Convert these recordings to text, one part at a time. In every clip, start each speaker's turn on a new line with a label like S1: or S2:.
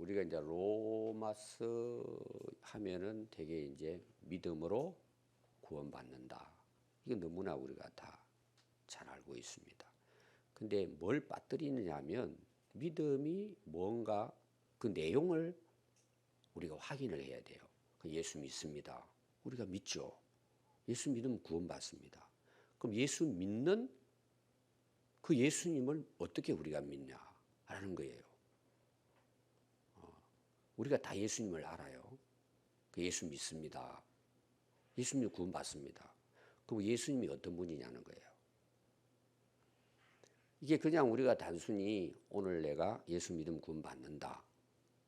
S1: 우리가 이제 로마서 하면은 되게 이제 믿음으로 구원받는다. 이거 너무나 우리가 다 잘 알고 있습니다. 근데 뭘 빠뜨리느냐 하면 믿음이 뭔가 그 내용을 우리가 확인을 해야 돼요. 예수 믿습니다. 우리가 믿죠. 예수 믿으면 구원받습니다. 그럼 예수 믿는 그 예수님을 어떻게 우리가 믿냐라는 거예요. 우리가 다 예수님을 알아요. 그 예수 믿습니다. 예수님 구원받습니다. 그럼 예수님이 어떤 분이냐는 거예요. 이게 그냥 우리가 단순히 오늘 내가 예수 믿음 구원받는다.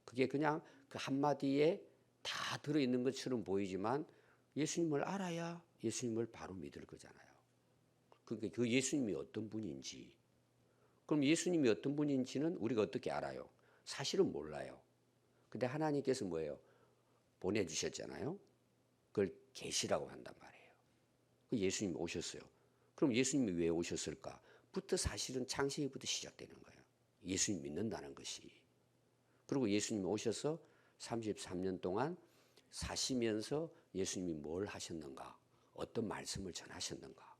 S1: 그게 그냥 그 한마디에 다 들어있는 것처럼 보이지만 예수님을 알아야 예수님을 바로 믿을 거잖아요. 그러니까 그 예수님이 어떤 분인지. 그럼 예수님이 어떤 분인지는 우리가 어떻게 알아요? 사실은 몰라요. 근데 하나님께서 뭐예요? 보내주셨잖아요. 그걸 계시라고 한단 말이에요. 예수님이 오셨어요. 그럼 예수님이 왜 오셨을까? 부터 사실은 창세기부터 시작되는 거예요. 예수님 믿는다는 것이. 그리고 예수님이 오셔서 33년 동안 사시면서 예수님이 뭘 하셨는가? 어떤 말씀을 전하셨는가?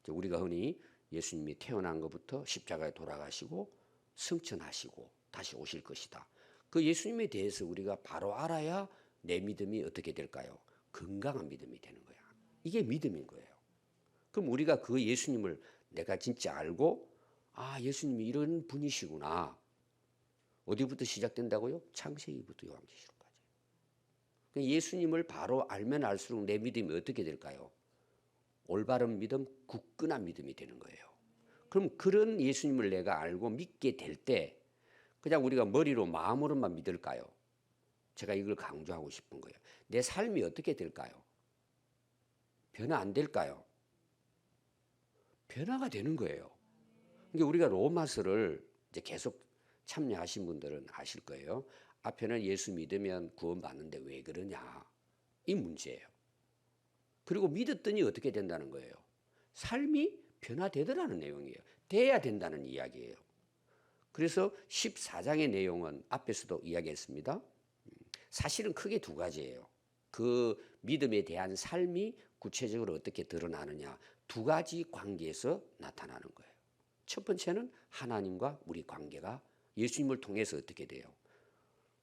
S1: 우리가 흔히 예수님이 태어난 것부터 십자가에 돌아가시고 승천하시고 다시 오실 것이다. 그 예수님에 대해서 우리가 바로 알아야 내 믿음이 어떻게 될까요? 건강한 믿음이 되는 거야. 이게 믿음인 거예요. 그럼 우리가 그 예수님을 내가 진짜 알고 아 예수님이 이런 분이시구나. 어디부터 시작된다고요? 창세기부터 요한계시록까지. 예수님을 바로 알면 알수록 내 믿음이 어떻게 될까요? 올바른 믿음, 굳건한 믿음이 되는 거예요. 그럼 그런 예수님을 내가 알고 믿게 될 때 그냥 우리가 머리로 마음으로만 믿을까요? 제가 이걸 강조하고 싶은 거예요. 내 삶이 어떻게 될까요? 변화 안 될까요? 변화가 되는 거예요. 그러니까 우리가 로마서를 이제 계속 참여하신 분들은 아실 거예요. 앞에는 예수 믿으면 구원받는데 왜 그러냐. 이 문제예요. 그리고 믿었더니 어떻게 된다는 거예요. 삶이 변화되더라는 내용이에요. 돼야 된다는 이야기예요. 그래서 14장의 내용은 앞에서도 이야기했습니다. 사실은 크게 두 가지예요. 그 믿음에 대한 삶이 구체적으로 어떻게 드러나느냐. 두 가지 관계에서 나타나는 거예요. 첫 번째는 하나님과 우리 관계가 예수님을 통해서 어떻게 돼요?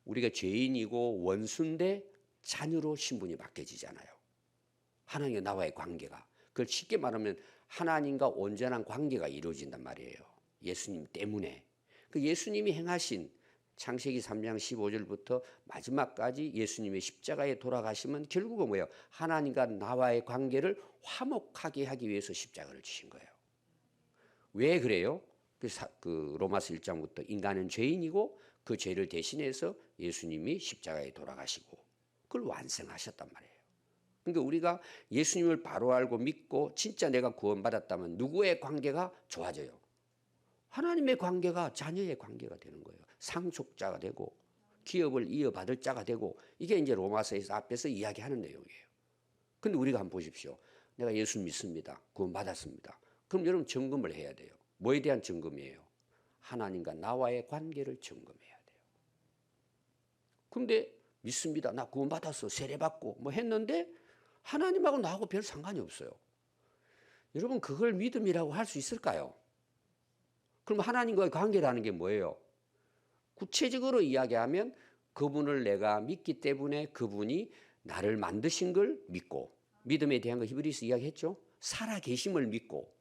S1: 우리가 죄인이고 원수인데 자녀로 신분이 바뀌어지잖아요. 하나님과 나와의 관계가. 그걸 쉽게 말하면 하나님과 온전한 관계가 이루어진단 말이에요. 예수님 때문에. 그 예수님이 행하신 창세기 3장 15절부터 마지막까지 예수님의 십자가에 돌아가시면 결국은 뭐예요? 하나님과 나와의 관계를 화목하게 하기 위해서 십자가를 지신 거예요. 왜 그래요? 그 로마서 1장부터 인간은 죄인이고 그 죄를 대신해서 예수님이 십자가에 돌아가시고 그걸 완성하셨단 말이에요. 그러니까 우리가 예수님을 바로 알고 믿고 진짜 내가 구원받았다면 누구의 관계가 좋아져요? 하나님의 관계가 자녀의 관계가 되는 거예요. 상속자가 되고 기업을 이어받을 자가 되고 이게 이제 로마서에서 앞에서 이야기하는 내용이에요. 근데 우리가 한번 보십시오. 내가 예수 믿습니다. 구원받았습니다. 그럼 여러분 점검을 해야 돼요. 뭐에 대한 점검이에요? 하나님과 나와의 관계를 점검해야 돼요. 근데 믿습니다. 나 구원받았어. 세례받고 뭐 했는데 하나님하고 나하고 별 상관이 없어요. 여러분 그걸 믿음이라고 할 수 있을까요? 그럼 하나님과의 관계라는 게 뭐예요? 구체적으로 이야기하면 그분을 내가 믿기 때문에 그분이 나를 만드신 걸 믿고 믿음에 대한 거 히브리서 이야기했죠. 살아계심을 믿고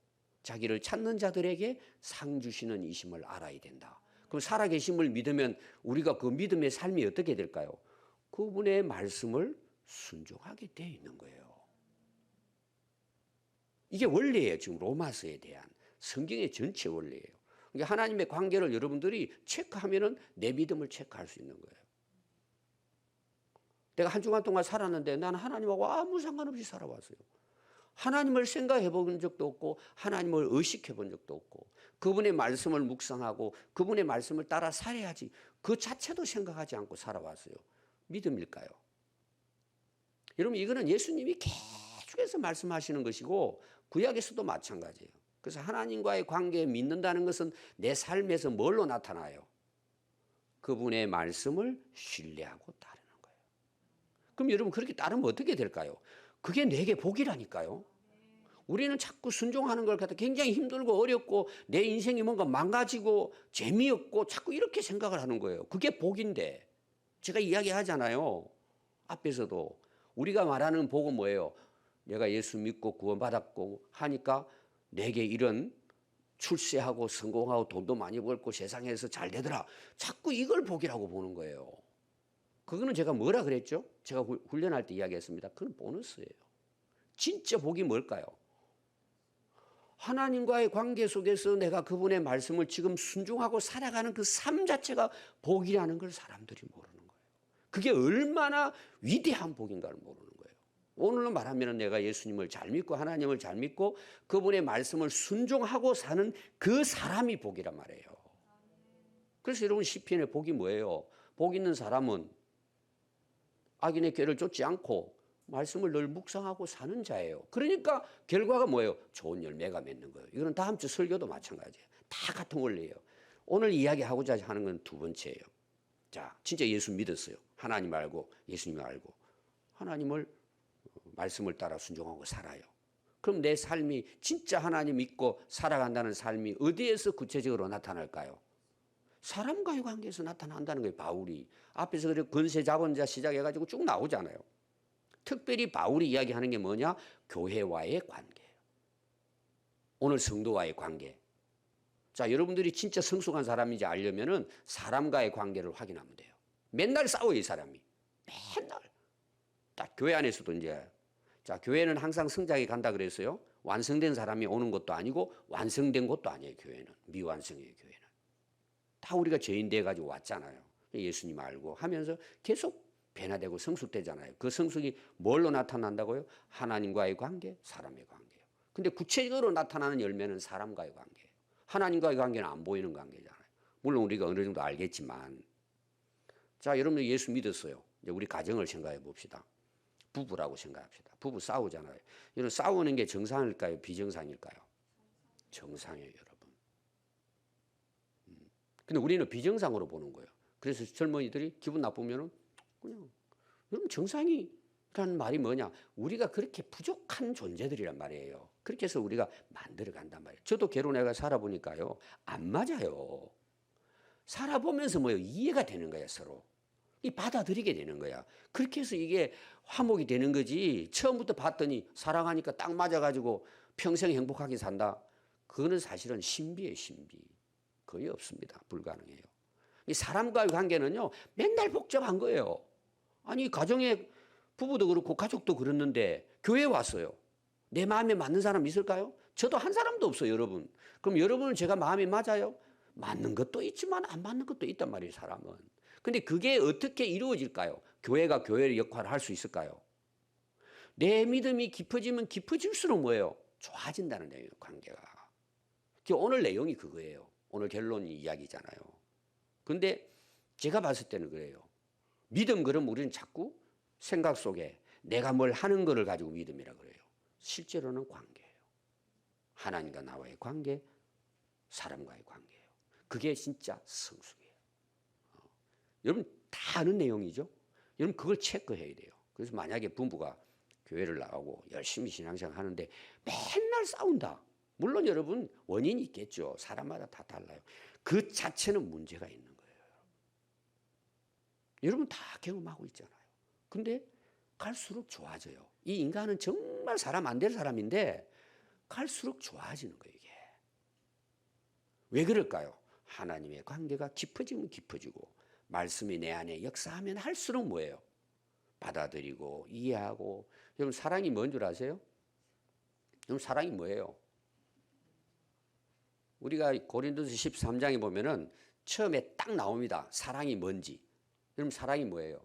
S1: 자기를 찾는 자들에게 상 주시는 이심을 알아야 된다. 그럼 살아계심을 믿으면 우리가 그 믿음의 삶이 어떻게 될까요? 그분의 말씀을 순종하게 되어 있는 거예요. 이게 원리예요. 지금 로마서에 대한 성경의 전체 원리예요. 그러니까 하나님의 관계를 여러분들이 체크하면은 내 믿음을 체크할 수 있는 거예요. 내가 한 주간 동안 살았는데 나는 하나님하고 아무 상관없이 살아왔어요. 하나님을 생각해 본 적도 없고 하나님을 의식해 본 적도 없고 그분의 말씀을 묵상하고 그분의 말씀을 따라 살아야지 그 자체도 생각하지 않고 살아왔어요. 믿음일까요? 여러분 이거는 예수님이 계속해서 말씀하시는 것이고 구약에서도 마찬가지예요. 그래서 하나님과의 관계에 믿는다는 것은 내 삶에서 뭘로 나타나요? 그분의 말씀을 신뢰하고 따르는 거예요. 그럼 여러분 그렇게 따르면 어떻게 될까요? 그게 내게 복이라니까요. 우리는 자꾸 순종하는 걸 갖다 굉장히 힘들고 어렵고 내 인생이 뭔가 망가지고 재미없고 자꾸 이렇게 생각을 하는 거예요. 그게 복인데 제가 이야기하잖아요. 앞에서도 우리가 말하는 복은 뭐예요? 내가 예수 믿고 구원받았고 하니까 내게 이런 출세하고 성공하고 돈도 많이 벌고 세상에서 잘 되더라. 자꾸 이걸 복이라고 보는 거예요. 그거는 제가 뭐라 그랬죠? 제가 훈련할 때 이야기했습니다. 그건 보너스예요. 진짜 복이 뭘까요? 하나님과의 관계 속에서 내가 그분의 말씀을 지금 순종하고 살아가는 그 삶 자체가 복이라는 걸 사람들이 모르는 거예요. 그게 얼마나 위대한 복인가를 모르는 거예요. 오늘로 말하면 내가 예수님을 잘 믿고 하나님을 잘 믿고 그분의 말씀을 순종하고 사는 그 사람이 복이란 말이에요. 그래서 여러분 시편의 복이 뭐예요? 복 있는 사람은 악인의 꾀를 쫓지 않고 말씀을 늘 묵상하고 사는 자예요. 그러니까 결과가 뭐예요? 좋은 열매가 맺는 거예요. 이거는 다음 주 설교도 마찬가지예요. 다 같은 원리예요. 오늘 이야기하고자 하는 건 두 번째예요. 자, 진짜 예수 믿었어요. 하나님 알고 예수님 알고 하나님을 말씀을 따라 순종하고 살아요. 그럼 내 삶이 진짜 하나님 믿고 살아간다는 삶이 어디에서 구체적으로 나타날까요? 사람과의 관계에서 나타난다는 거예요. 바울이 앞에서 그래 권세 잡은 자 시작해가지고 쭉 나오잖아요. 특별히 바울이 이야기하는 게 뭐냐? 교회와의 관계예요. 오늘 성도와의 관계. 자, 여러분들이 진짜 성숙한 사람인지 알려면은 사람과의 관계를 확인하면 돼요. 맨날 싸워요, 이 사람이. 맨날. 딱 교회 안에서도 이제. 자, 교회는 항상 성장해 간다 그랬어요. 완성된 사람이 오는 것도 아니고 완성된 것도 아니에요, 교회는. 미완성이에요, 교회는. 다 우리가 죄인 돼가지고 왔잖아요. 예수님 알고 하면서 계속 변화되고 성숙되잖아요. 그 성숙이 뭘로 나타난다고요? 하나님과의 관계, 사람의 관계예요. 근데 구체적으로 나타나는 열매는 사람과의 관계예요. 하나님과의 관계는 안 보이는 관계잖아요. 물론 우리가 어느 정도 알겠지만. 자, 여러분들 예수 믿었어요. 이제 우리 가정을 생각해 봅시다. 부부라고 생각합시다. 부부 싸우잖아요. 여러분 싸우는 게 정상일까요? 비정상일까요? 정상이에요, 여러분. 근데 우리는 비정상으로 보는 거예요. 그래서 젊은이들이 기분 나쁘면은 그냥 여러분 정상이라는 말이 뭐냐? 우리가 그렇게 부족한 존재들이란 말이에요. 그렇게 해서 우리가 만들어 간단 말이에요. 저도 결혼해가 살아보니까요. 안 맞아요. 살아보면서 뭐예요? 이해가 되는 거야, 서로. 이 받아들이게 되는 거야. 그렇게 해서 이게 화목이 되는 거지. 처음부터 봤더니 사랑하니까 딱 맞아가지고 평생 행복하게 산다. 그거는 사실은 신비예요, 신비. 거의 없습니다. 불가능해요. 이 사람과의 관계는요, 맨날 복잡한 거예요. 아니, 가정에 부부도 그렇고 가족도 그렇는데 교회에 왔어요. 내 마음에 맞는 사람 있을까요? 저도 한 사람도 없어요, 여러분. 그럼 여러분은 제가 마음에 맞아요? 맞는 것도 있지만 안 맞는 것도 있단 말이에요, 사람은. 근데 그게 어떻게 이루어질까요? 교회가 교회의 역할을 할 수 있을까요? 내 믿음이 깊어지면 깊어질수록 뭐예요? 좋아진다는 거예요, 관계가. 오늘 내용이 그거예요. 오늘 결론이 이야기잖아요. 근데 제가 봤을 때는 그래요. 믿음 그럼 우리는 자꾸 생각 속에 내가 뭘 하는 거를 가지고 믿음이라 그래요. 실제로는 관계예요. 하나님과 나와의 관계, 사람과의 관계예요. 그게 진짜 성숙이에요. 여러분 다 아는 내용이죠. 여러분 그걸 체크해야 돼요. 그래서 만약에 부부가 교회를 나가고 열심히 신앙생활 하는데 맨날 싸운다. 물론 여러분 원인이 있겠죠. 사람마다 다 달라요. 그 자체는 문제가 있는 거예요. 여러분 다 경험하고 있잖아요. 근데 갈수록 좋아져요. 이 인간은 정말 사람 안 될 사람인데 갈수록 좋아지는 거예요, 이게. 왜 그럴까요? 하나님의 관계가 깊어지면 깊어지고 말씀이 내 안에 역사하면 할수록 뭐예요? 받아들이고 이해하고. 여러분 사랑이 뭔 줄 아세요? 여러분 사랑이 뭐예요? 우리가 고린도서 13장에 보면은 처음에 딱 나옵니다. 사랑이 뭔지. 여러분 사랑이 뭐예요?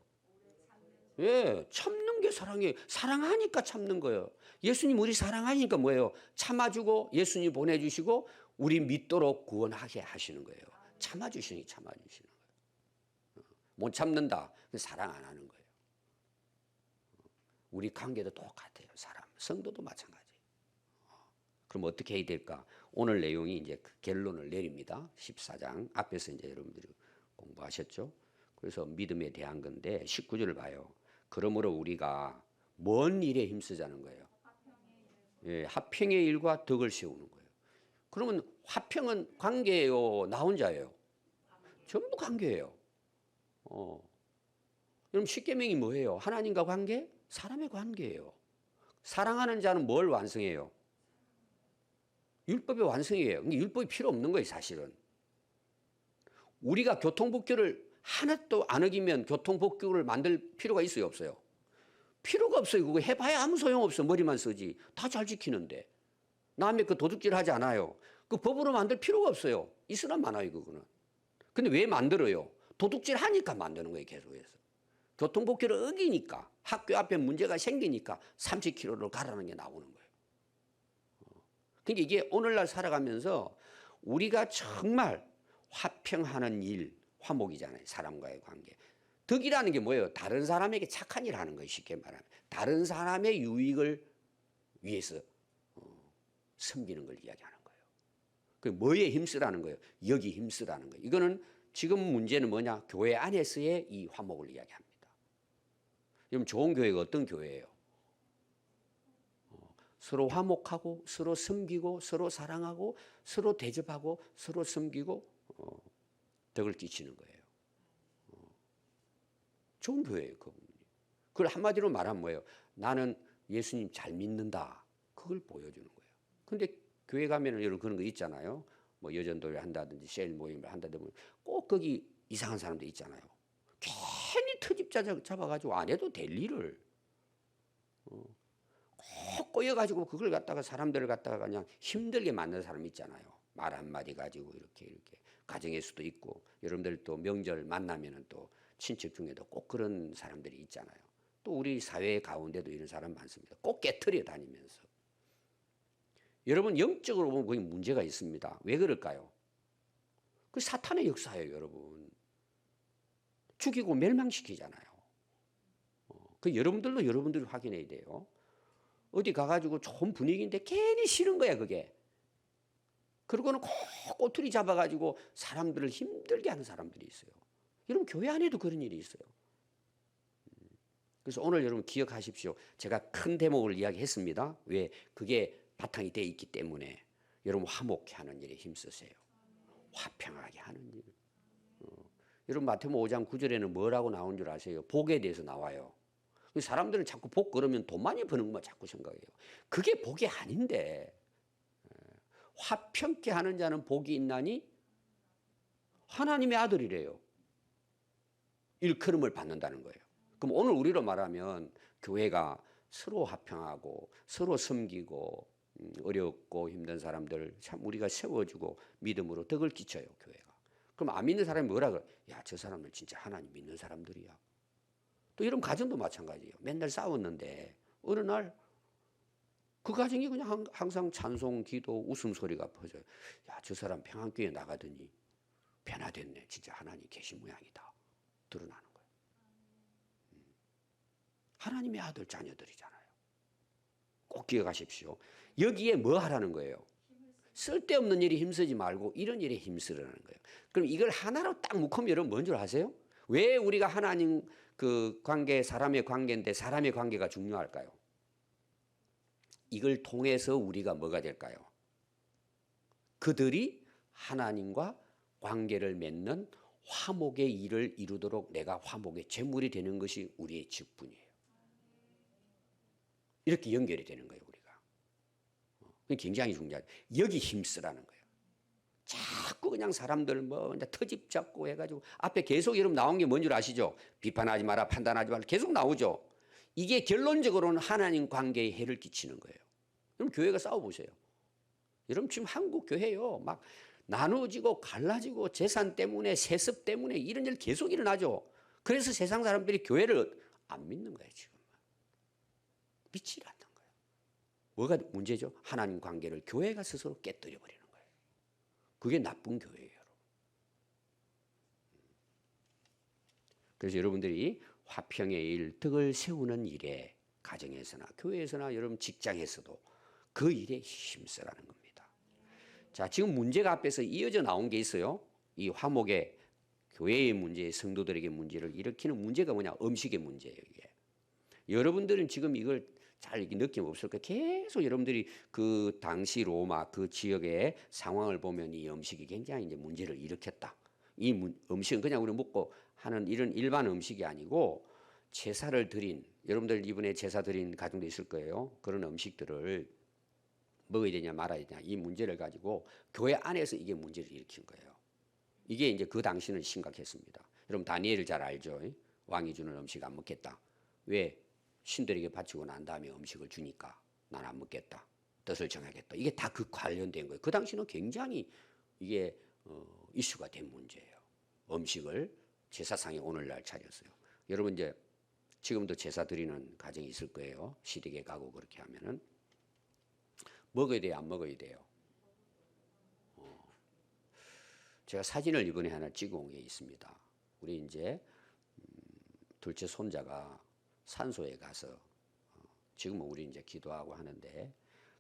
S1: 예, 참는 게 사랑이에요. 사랑하니까 참는 거예요. 예수님 우리 사랑하니까 뭐예요? 참아주고 예수님 보내주시고 우리 믿도록 구원하게 하시는 거예요. 참아주시는 거예요. 못 참는다. 사랑 안 하는 거예요. 우리 관계도 똑같아요. 사람, 성도도 마찬가지예요. 그럼 어떻게 해야 될까? 오늘 내용이 이제 그 결론을 내립니다. 14장 앞에서 이제 여러분들이 공부하셨죠? 그래서 믿음에 대한 건데 19절을 봐요. 그러므로 우리가 뭔 일에 힘쓰자는 거예요. 예, 화평의 일과 덕을 세우는 거예요. 그러면 화평은 관계예요, 나 혼자예요? 전부 관계예요. 여러분 십계명이 뭐예요? 하나님과 관계? 사람의 관계예요. 사랑하는 자는 뭘 완성해요? 율법의 완성이에요. 율법이 필요 없는 거예요, 사실은. 우리가 교통법규를 하나도 안 어기면 교통법규를 만들 필요가 있어요, 없어요? 필요가 없어요. 그거 해봐야 아무 소용없어. 머리만 쓰지. 다 잘 지키는데. 남의 그 도둑질 하지 않아요. 그 법으로 만들 필요가 없어요. 있으나 많아요, 그거는. 근데 왜 만들어요? 도둑질 하니까 만드는 거예요, 계속해서. 교통법규를 어기니까, 학교 앞에 문제가 생기니까 30km를 가라는 게 나오는 거예요. 그러니까 이게 오늘날 살아가면서 우리가 정말 화평하는 일, 화목이잖아요. 사람과의 관계. 덕이라는 게 뭐예요? 다른 사람에게 착한 일 하는 거예요. 쉽게 말하면. 다른 사람의 유익을 위해서 섬기는 걸 이야기하는 거예요. 그 뭐에 힘쓰라는 거예요? 여기 힘쓰라는 거예요. 이거는 지금 문제는 뭐냐? 교회 안에서의 이 화목을 이야기합니다. 그럼 좋은 교회가 어떤 교회예요? 서로 화목하고 서로 섬기고 서로 사랑하고 서로 대접하고 서로 섬기고 덕을 끼치는 거예요. 좋은 교회예요, 그분이. 그걸 한마디로 말하면 뭐예요? 나는 예수님 잘 믿는다. 그걸 보여주는 거예요. 근데 교회 가면은 여러분 그런 거 있잖아요. 뭐 여전도를 한다든지 세일 모임을 한다든지 꼭 거기 이상한 사람들 있잖아요. 괜히 트집 잡아가지고 안 해도 될 일을 꼭 꼬여가지고 그걸 갖다가 사람들을 갖다가 그냥 힘들게 만드는 사람 있잖아요. 말 한마디 가지고 이렇게 가정에서도 있고 여러분들 또 명절 만나면은 또 친척 중에도 꼭 그런 사람들이 있잖아요. 또 우리 사회 가운데도 이런 사람 많습니다. 꼭 깨트려 다니면서. 여러분 영적으로 보면 거기 문제가 있습니다. 왜 그럴까요? 그 사탄의 역사예요, 여러분. 죽이고 멸망시키잖아요. 그 여러분들도 여러분들이 확인해야 돼요. 어디 가가지고 좋은 분위기인데 괜히 싫은 거야, 그게. 그러고는 꼭 꼬투리 잡아가지고 사람들을 힘들게 하는 사람들이 있어요. 여러분 교회 안에도 그런 일이 있어요. 그래서 오늘 여러분 기억하십시오. 제가 큰 대목을 이야기했습니다. 왜? 그게 바탕이 돼 있기 때문에 여러분 화목케 하는 일에 힘쓰세요. 화평하게 하는 일. 여러분 마태복음 5장 9절에는 뭐라고 나온 줄 아세요? 복에 대해서 나와요. 사람들은 자꾸 복 그러면 돈 많이 버는 것만 자꾸 생각해요. 그게 복이 아닌데 화평케 하는 자는 복이 있나니 하나님의 아들이래요. 일컬음을 받는다는 거예요. 그럼 오늘 우리로 말하면 교회가 서로 화평하고 서로 섬기고 어렵고 힘든 사람들 참 우리가 세워주고 믿음으로 덕을 끼쳐요, 교회가. 그럼 안 믿는 사람이 뭐라 그래? 야, 저 사람은 진짜 하나님 믿는 사람들이야. 또 이런 가정도 마찬가지예요. 맨날 싸웠는데 어느 날 그 가정이 그냥 항상 찬송, 기도, 웃음소리가 퍼져요. 야, 저 사람 평안교회 나가더니 변화됐네. 진짜 하나님 계신 모양이다. 드러나는 거예요. 하나님의 아들 자녀들이잖아요. 꼭 기억하십시오. 여기에 뭐 하라는 거예요? 쓸데없는 일에 힘쓰지 말고 이런 일에 힘쓰라는 거예요. 그럼 이걸 하나로 딱 묶으면 여러분 뭔 줄 아세요? 왜 우리가 하나님 그 관계, 사람의 관계인데 사람의 관계가 중요할까요? 이걸 통해서 우리가 뭐가 될까요? 그들이 하나님과 관계를 맺는 화목의 일을 이루도록 내가 화목의 제물이 되는 것이 우리의 직분이에요. 이렇게 연결이 되는 거예요, 우리가. 굉장히 중요하죠. 여기 힘쓰라는 거예요. 자꾸 그냥 사람들 뭐 터집 잡고 해가지고 앞에 계속 여러분 나온 게 뭔 줄 아시죠? 비판하지 마라, 판단하지 마라 계속 나오죠. 이게 결론적으로는 하나님 관계에 해를 끼치는 거예요. 그럼 교회가 싸워보세요. 여러분 지금 한국 교회요. 막 나누어지고 갈라지고 재산 때문에 세습 때문에 이런 일 계속 일어나죠. 그래서 세상 사람들이 교회를 안 믿는 거예요, 지금. 믿지 않는 거예요. 뭐가 문제죠? 하나님 관계를 교회가 스스로 깨뜨려 버리는 거예요. 그게 나쁜 교회예요, 여러분. 그래서 여러분들이 화평의 일, 덕을 세우는 일에 가정에서나 교회에서나 여러분 직장에서도 그 일에 힘쓰라는 겁니다. 자, 지금 문제가 앞에서 이어져 나온 게 있어요. 이 화목의 교회의 문제, 성도들에게 문제를 일으키는 문제가 뭐냐? 음식의 문제예요, 이게. 여러분들은 지금 이걸 잘 느낌 없을 거예요. 계속 여러분들이 그 당시 로마 그 지역의 상황을 보면 이 음식이 굉장히 이제 문제를 일으켰다. 이 음식은 그냥 우리 먹고 하는 이런 일반 음식이 아니고 제사를 드린, 여러분들 이번에 제사 드린 가정도 있을 거예요. 그런 음식들을 먹어야 되냐 말아야 되냐 이 문제를 가지고 교회 안에서 이게 문제를 일으킨 거예요. 이게 이제 그 당시는 심각했습니다. 여러분 다니엘을 잘 알죠? 왕이 주는 음식 안 먹겠다. 왜? 신들에게 바치고 난 다음에 음식을 주니까 난 안 먹겠다. 뜻을 정하겠다. 이게 다 그 관련된 거예요. 그 당시는 굉장히 이게 이슈가 된 문제예요. 음식을 제사상에 오늘날 차렸어요. 여러분 이제 지금도 제사 드리는 가정이 있을 거예요. 시댁에 가고 그렇게 하면은 먹어야 돼요, 안 먹어야 돼요? 제가 사진을 이번에 하나 찍어 온 게 있습니다. 우리 이제 둘째 손자가 산소에 가서 지금은 우리 이제 기도하고 하는데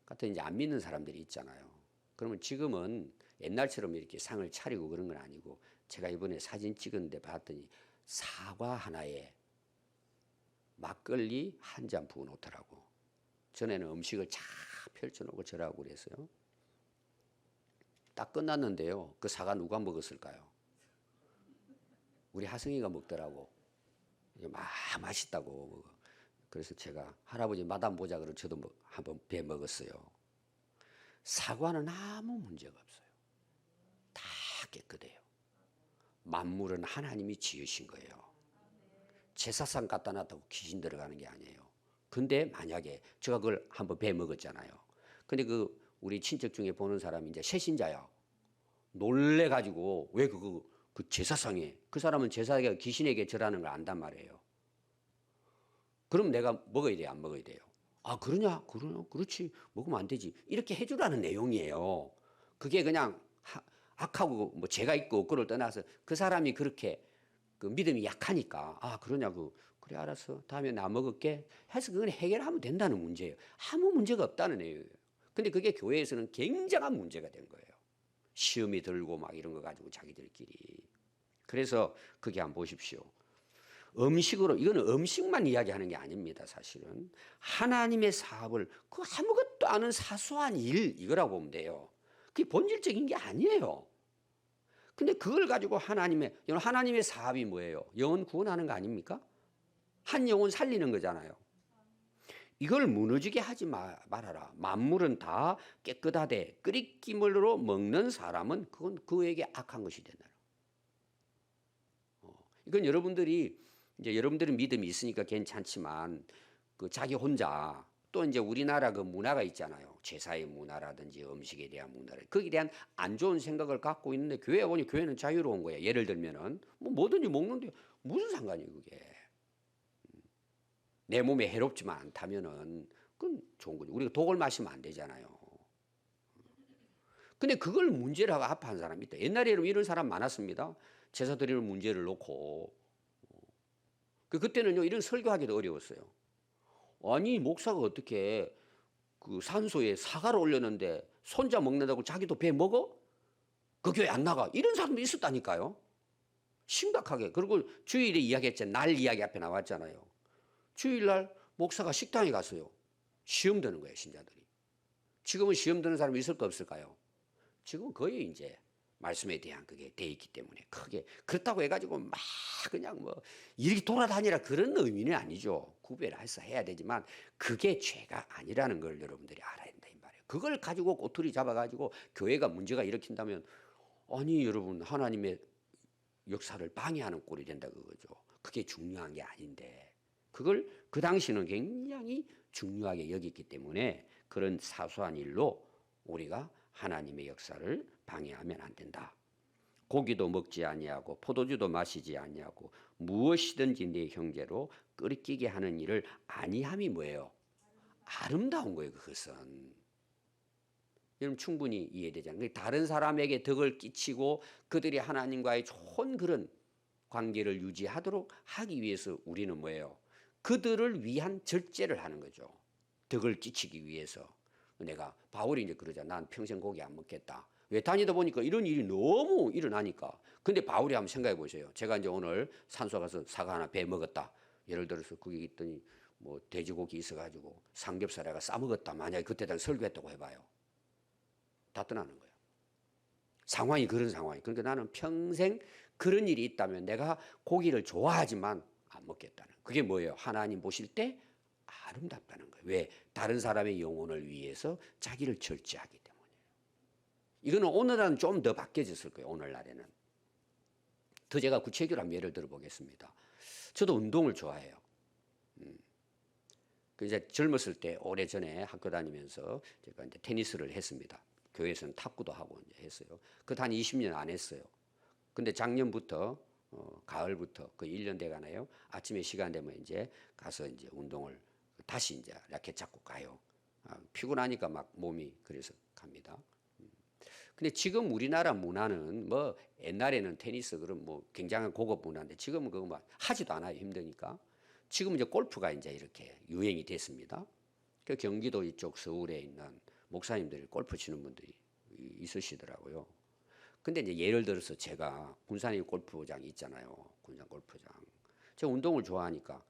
S1: 같은 이제 안 믿는 사람들이 있잖아요. 그러면 지금은 옛날처럼 이렇게 상을 차리고 그런 건 아니고 제가 이번에 사진 찍었는데 봤더니 사과 하나에 막걸리 한 잔 부어 놓더라고. 전에는 음식을 쫙 펼쳐놓고 절하고 그랬어요. 딱 끝났는데요. 그 사과 누가 먹었을까요? 우리 하승이가 먹더라고. 맛있다고. 그래서 제가 할아버지 마담 보자 그러고 저도 한번 배 먹었어요. 사과는 아무 문제가 없어요. 다 깨끗해요. 만물은 하나님이 지으신 거예요. 제사상 갖다 놨다고 귀신 들어가는 게 아니에요. 근데 만약에 제가 그걸 한번 배 먹었잖아요. 근데 그 우리 친척 중에 보는 사람이 이제 새신자야. 놀래가지고 왜 그 제사상에 그 사람은 제사가 귀신에게 절하는 걸 안단 말이에요. 그럼 내가 먹어야 돼요, 안 먹어야 돼요? 아, 그러냐? 그렇지. 먹으면 안 되지. 이렇게 해주라는 내용이에요. 그게 그냥 악하고 뭐 죄가 있고 없고를 떠나서 그 사람이 그렇게 그 믿음이 약하니까 그러냐고. 그래, 알았어. 다음에 나 먹을게. 해서 그건 해결하면 된다는 문제예요. 아무 문제가 없다는 얘기예요. 근데 그게 교회에서는 굉장한 문제가 된 거예요. 시험이 들고 막 이런 거 가지고 자기들끼리. 그래서 그게 한번 보십시오. 음식으로, 이거는 음식만 이야기하는 게 아닙니다, 사실은. 하나님의 사업을, 그 아무것도 아는 사소한 일, 이거라고 보면 돼요. 그게 본질적인 게 아니에요. 근데 그걸 가지고 하나님의 사업이 뭐예요? 영혼 구원하는 거 아닙니까? 한 영혼 살리는 거잖아요. 이걸 무너지게 하지 말아라. 만물은 다 깨끗하되 끓이기물로 먹는 사람은 그건 그에게 악한 것이 된다. 이건 여러분들은 믿음이 있으니까 괜찮지만 그 자기 혼자 또 이제 우리나라 그 문화가 있잖아요. 제사의 문화라든지 음식에 대한 문화를 거기에 대한 안 좋은 생각을 갖고 있는데 교회에 오니 교회는 자유로운 거예요. 예를 들면은 뭐든지 먹는데 무슨 상관이에요, 그게. 내 몸에 해롭지만 않다면은 그건 좋은 거죠. 우리가 독을 마시면 안 되잖아요. 근데 그걸 문제로 하고 아파하는 사람이 있다. 옛날에는 이런 사람 많았습니다. 제사 드리는 문제를 놓고. 그때는요, 이런 설교하기도 어려웠어요. 아니, 목사가 어떻게 그 산소에 사과를 올렸는데 손자 먹는다고 자기도 배 먹어? 그 교회 안 나가. 이런 사람도 있었다니까요. 심각하게. 그리고 주일에 이야기했잖아요. 날 이야기 앞에 나왔잖아요. 주일날 목사가 식당에 갔어요. 시험 드는 거예요, 신자들이. 지금은 시험 드는 사람이 있을까 없을까요? 지금은 거의 이제 말씀에 대한 그게 돼 있기 때문에 크게 그렇다고 해가지고 막 그냥 뭐 이렇게 돌아다니라 그런 의미는 아니죠. 구별을 해서 해야 되지만 그게 죄가 아니라는 걸 여러분들이 알아야 된다 이 말이에요. 그걸 가지고 꼬투리 잡아가지고 교회가 문제가 일으킨다면 아니 여러분 하나님의 역사를 방해하는 꼴이 된다 그거죠. 그게 중요한 게 아닌데 그걸 그 당시는 굉장히 중요하게 여겼기 때문에 그런 사소한 일로 우리가 하나님의 역사를 방해하면 안 된다. 고기도 먹지 아니하고 포도주도 마시지 아니하고 무엇이든지 내 형제로 끓이게 하는 일을 아니함이 뭐예요? 아름다운 거예요. 그것은. 여러분 충분히 이해되잖아요. 다른 사람에게 덕을 끼치고 그들이 하나님과의 좋은 그런 관계를 유지하도록 하기 위해서 우리는 뭐예요? 그들을 위한 절제를 하는 거죠. 덕을 끼치기 위해서. 내가 바울이 이제 그러잖아. 난 평생 고기 안 먹겠다. 왜 다니다 보니까 이런 일이 너무 일어나니까. 근데 바울이 한번 생각해 보세요. 제가 이제 오늘 산소 가서 사과 하나 배 먹었다. 예를 들어서 거기 있더니 뭐 돼지고기 있어가지고 삼겹살 내가 싸먹었다. 만약에 그때 당 설교했다고 해봐요. 다 떠나는 거예요. 상황이 그런 상황이. 그러니까 나는 평생 그런 일이 있다면 내가 고기를 좋아하지만 안 먹겠다는. 그게 뭐예요? 하나님 보실 때 아름답다는 거예요. 왜? 다른 사람의 영혼을 위해서 자기를 절제하기 때문에. 이거는 오늘날은 좀 더 바뀌어졌을 거예요. 오늘날에는. 더 제가 구체적으로 한번 예를 들어 보겠습니다. 저도 운동을 좋아해요. 그 이제 젊었을 때 오래전에 학교 다니면서 제가 이제 테니스를 했습니다. 교회에서는 탁구도 하고 이제 했어요. 그것도 한 20년 안 했어요. 근데 작년부터 가을부터 그 1년 돼 가나요? 아침에 시간 되면 이제 가서 이제 운동을 다시 이제 라켓 잡고 가요. 피곤하니까 막 몸이 그래서 갑니다. 근데 지금 우리나라 문화는 뭐 옛날에는 테니스 그런 뭐 굉장한 고급 문화인데 지금은 그거 뭐 하지도 않아요. 힘드니까. 지금 이제 골프가 이제 이렇게 유행이 됐습니다. 그 경기도 이쪽 서울에 있는 목사님들이 골프 치는 분들이 있으시더라고요. 근데 이제 예를 들어서 제가 군산에 골프장이 있잖아요. 군산 골프장. 제가 운동을 좋아하니까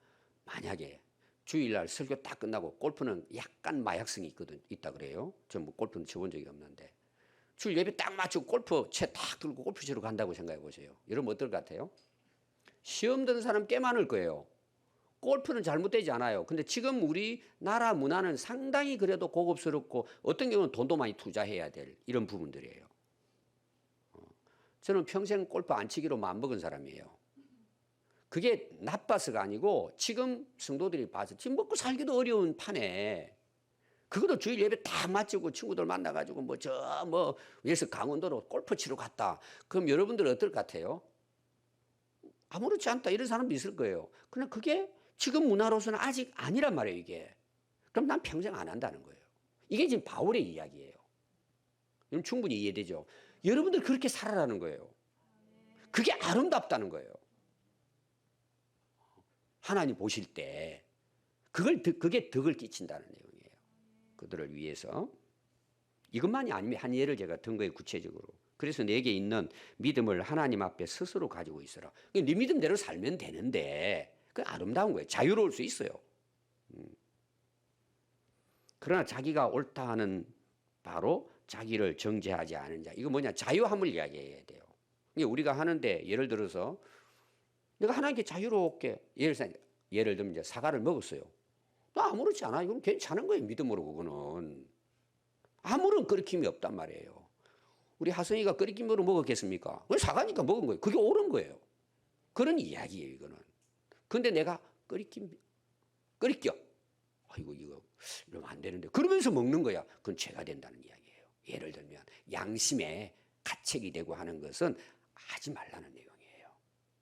S1: 만약에 주일날 설교 딱 끝나고 골프는 약간 마약성이 있다 그래요. 저 뭐 골프는 쳐본 적이 없는데. 주일 예배 딱 마치고 골프 채 딱 들고 골프 치러 간다고 생각해 보세요. 여러분 어떨 것 같아요? 시험 드는 사람 꽤 많을 거예요. 골프는 잘못되지 않아요. 근데 지금 우리나라 문화는 상당히 그래도 고급스럽고 어떤 경우는 돈도 많이 투자해야 될 이런 부분들이에요. 저는 평생 골프 안 치기로 마음먹은 사람이에요. 그게 나빠서가 아니고 지금 성도들이 봐서 지금 먹고 살기도 어려운 판에 그것도 주일 예배 다 마치고 친구들 만나가지고 여기서 강원도로 골프 치러 갔다. 그럼 여러분들 어떨 것 같아요? 아무렇지 않다 이런 사람도 있을 거예요. 그러나 그게 지금 문화로서는 아직 아니란 말이에요, 이게. 그럼 난 평생 안 한다는 거예요. 이게 지금 바울의 이야기예요. 여러분 충분히 이해되죠? 여러분들 그렇게 살아라는 거예요. 그게 아름답다는 거예요. 하나님 보실 때 그게 덕을 끼친다는 내용이에요. 그들을 위해서. 이것만이 아니면 한 예를 제가 든 거예요, 구체적으로. 그래서 내게 있는 믿음을 하나님 앞에 스스로 가지고 있어라. 네 믿음대로 살면 되는데 그 아름다운 거예요. 자유로울 수 있어요. 그러나 자기가 옳다 하는 바로 자기를 정죄하지 않은 자. 이거 뭐냐? 자유함을 이야기해야 돼요. 우리가 하는데 예를 들어서 내가 하나님께 자유롭게 예를 들면 이제 사과를 먹었어요. 나 아무렇지 않아. 이건 괜찮은 거예요. 믿음으로 그거는. 아무런 끓임이 없단 말이에요. 우리 하성이가 끓임으로 먹었겠습니까? 사과니까 먹은 거예요. 그게 옳은 거예요. 그런 이야기예요, 이거는. 근데 내가 끓이겨. 아이고, 이거 이러면 안 되는데. 그러면서 먹는 거야. 그건 죄가 된다는 이야기예요. 예를 들면 양심에 가책이 되고 하는 것은 하지 말라는 내용이에요.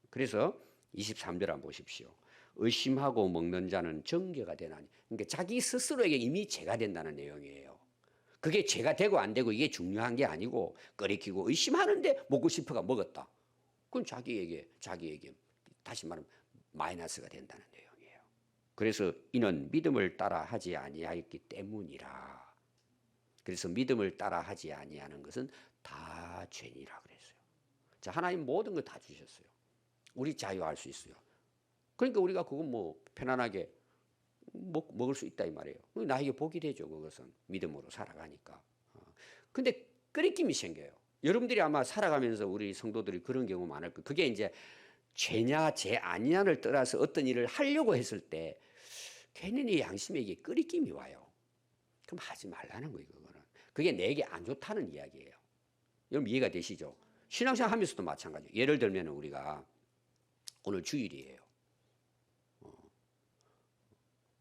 S1: 그래서 23절 한번 보십시오. 의심하고 먹는 자는 정죄가 되나니. 그러니까 자기 스스로에게 이미 죄가 된다는 내용이에요. 그게 죄가 되고 안 되고 이게 중요한 게 아니고 끓이키고 의심하는데 먹고 싶어가 먹었다. 그건 자기에게 다시 말하면 마이너스가 된다는 내용이에요. 그래서 이는 믿음을 따라 하지 아니하였기 때문이라. 그래서 믿음을 따라 하지 아니하는 것은 다 죄니라 그랬어요. 자, 하나님 모든 걸 다 주셨어요. 우리 자유할 수 있어요. 그러니까 우리가 그건 뭐 편안하게 먹을 수 있다 이 말이에요. 나에게 복이 되죠. 그것은 믿음으로 살아가니까. 근데 끓임이 생겨요. 여러분들이 아마 살아가면서 우리 성도들이 그런 경우 많을 거예요. 그게 이제 죄냐 죄 아니냐를 떠나서 어떤 일을 하려고 했을 때 괜히 내 양심에 이게 끓임이 와요. 그럼 하지 말라는 거예요. 그거는. 그게 내게 안 좋다는 이야기예요. 여러분 이해가 되시죠? 신앙생활 하면서도 마찬가지예요. 예를 들면 우리가 오늘 주일이에요.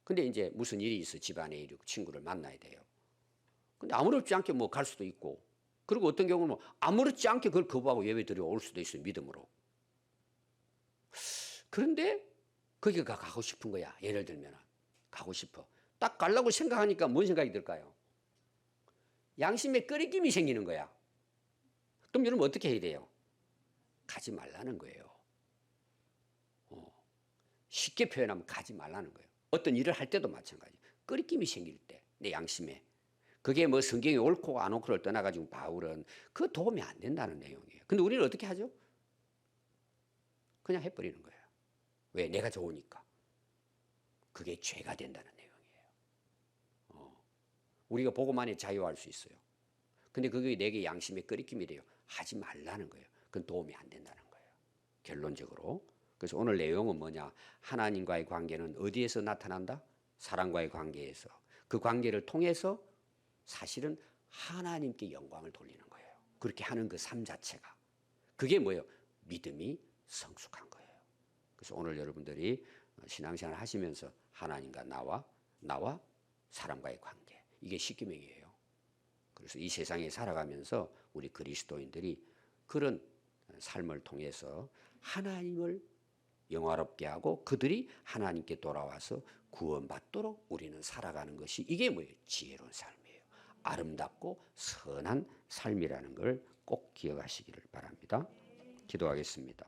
S1: 근데 이제 무슨 일이 있어 집안에 일이 친구를 만나야 돼요. 근데 아무렇지 않게 뭐 갈 수도 있고 그리고 어떤 경우는 뭐 아무렇지 않게 그걸 거부하고 예배 드려 올 수도 있어요. 믿음으로. 그런데 거기가 가고 싶은 거야. 예를 들면 가고 싶어. 딱 가려고 생각하니까 뭔 생각이 들까요? 양심에 끓임이 생기는 거야. 그럼 여러분 어떻게 해야 돼요? 가지 말라는 거예요. 쉽게 표현하면 가지 말라는 거예요. 어떤 일을 할 때도 마찬가지. 끓임이 생길 때 내 양심에. 그게 뭐 성경이 옳고 안 옳고를 떠나가지고 바울은 그 도움이 안 된다는 내용이에요. 근데 우리는 어떻게 하죠? 그냥 해버리는 거예요. 왜? 내가 좋으니까. 그게 죄가 된다는 내용이에요. 우리가 보고만이 자유할 수 있어요. 근데 그게 내게 양심의 끄리낌이 돼요. 하지 말라는 거예요. 그건 도움이 안 된다는 거예요. 결론적으로. 그래서 오늘 내용은 뭐냐? 하나님과의 관계는 어디에서 나타난다? 사랑과의 관계에서. 그 관계를 통해서 사실은 하나님께 영광을 돌리는 거예요. 그렇게 하는 그 삶 자체가. 그게 뭐예요? 믿음이 성숙한 거예요. 그래서 오늘 여러분들이 신앙생활 하시면서 하나님과 나와 사람과의 관계. 이게 십계명이에요. 그래서 이 세상에 살아가면서 우리 그리스도인들이 그런 삶을 통해서 하나님을 영화롭게 하고 그들이 하나님께 돌아와서 구원받도록 우리는 살아가는 것이 이게 뭐예요? 지혜로운 삶이에요. 아름답고 선한 삶이라는 걸 꼭 기억하시기를 바랍니다. 기도하겠습니다.